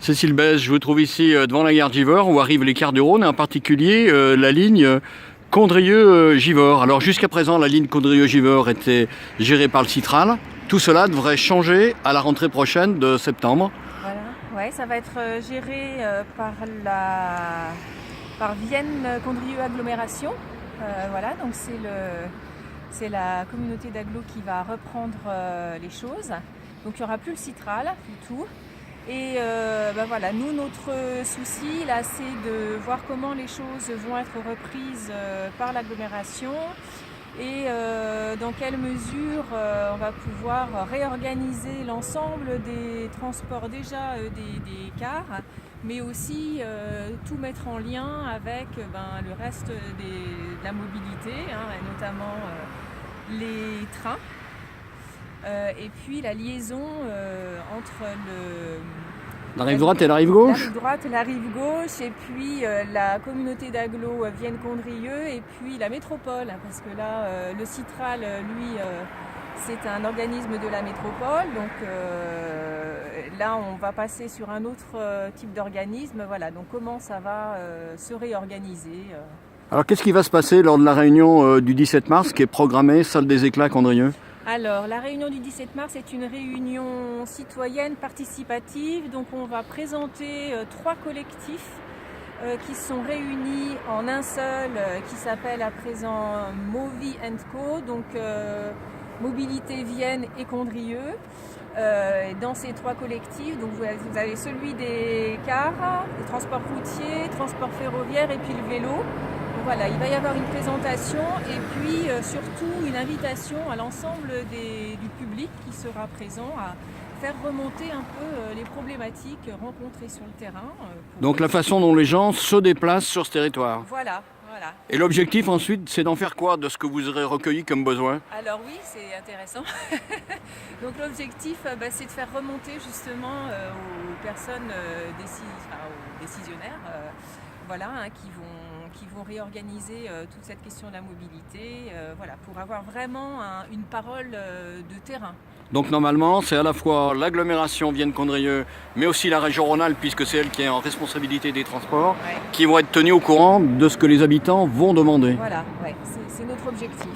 Cécile Bèze, je vous trouve ici devant la gare Givors où arrivent les cars du Rhône, et en particulier la ligne Condrieu-Givors. Alors jusqu'à présent, la ligne Condrieu-Givors était gérée par le Citral. Tout cela devrait changer à la rentrée prochaine de septembre. Voilà, ouais, ça va être géré par Vienne Condrieu Agglomération. Voilà, donc c'est la communauté d'agglo qui va reprendre les choses. Donc il n'y aura plus le Citral du tout. Et voilà, nous, notre souci là, c'est de voir comment les choses vont être reprises par l'agglomération et dans quelle mesure on va pouvoir réorganiser l'ensemble des transports déjà des cars, mais aussi tout mettre en lien avec le reste de la mobilité, et notamment les trains. Et puis la liaison entre la rive droite et la rive gauche. La rive droite et la rive gauche, et puis la communauté d'agglo Vienne-Condrieu, et puis la métropole, parce que là, le Citral, lui, c'est un organisme de la métropole, donc là, on va passer sur un autre type d'organisme. Voilà, donc comment ça va se réorganiser Alors qu'est-ce qui va se passer lors de la réunion du 17 mars qui est programmée, salle des éclats Condrieu? Alors, la réunion du 17 mars est une réunion citoyenne participative. Donc, on va présenter 3 collectifs qui sont réunis en un seul, qui s'appelle à présent Movi & Co. Donc, Mobilité Vienne et Condrieu. Dans ces 3 collectifs, donc vous avez celui des cars, des transports routiers, transports ferroviaires et puis le vélo. Donc voilà, il va y avoir une présentation et puis surtout une invitation à l'ensemble du public qui sera présent à faire remonter un peu les problématiques rencontrées sur le terrain. Donc la façon dont les gens se déplacent sur ce territoire. Voilà. Et l'objectif ensuite, c'est d'en faire quoi de ce que vous aurez recueilli comme besoin? Alors oui, c'est intéressant. Donc l'objectif, c'est de faire remonter justement aux personnes, aux décisionnaires, qui vont réorganiser toute cette question de la mobilité, pour avoir vraiment une parole de terrain. Donc normalement, c'est à la fois l'agglomération Vienne-Condrieu, mais aussi la région Rhône-Alpes, puisque c'est elle qui est en responsabilité des transports, qui vont être tenus au courant de ce que les habitants vont demander. Voilà, c'est notre objectif.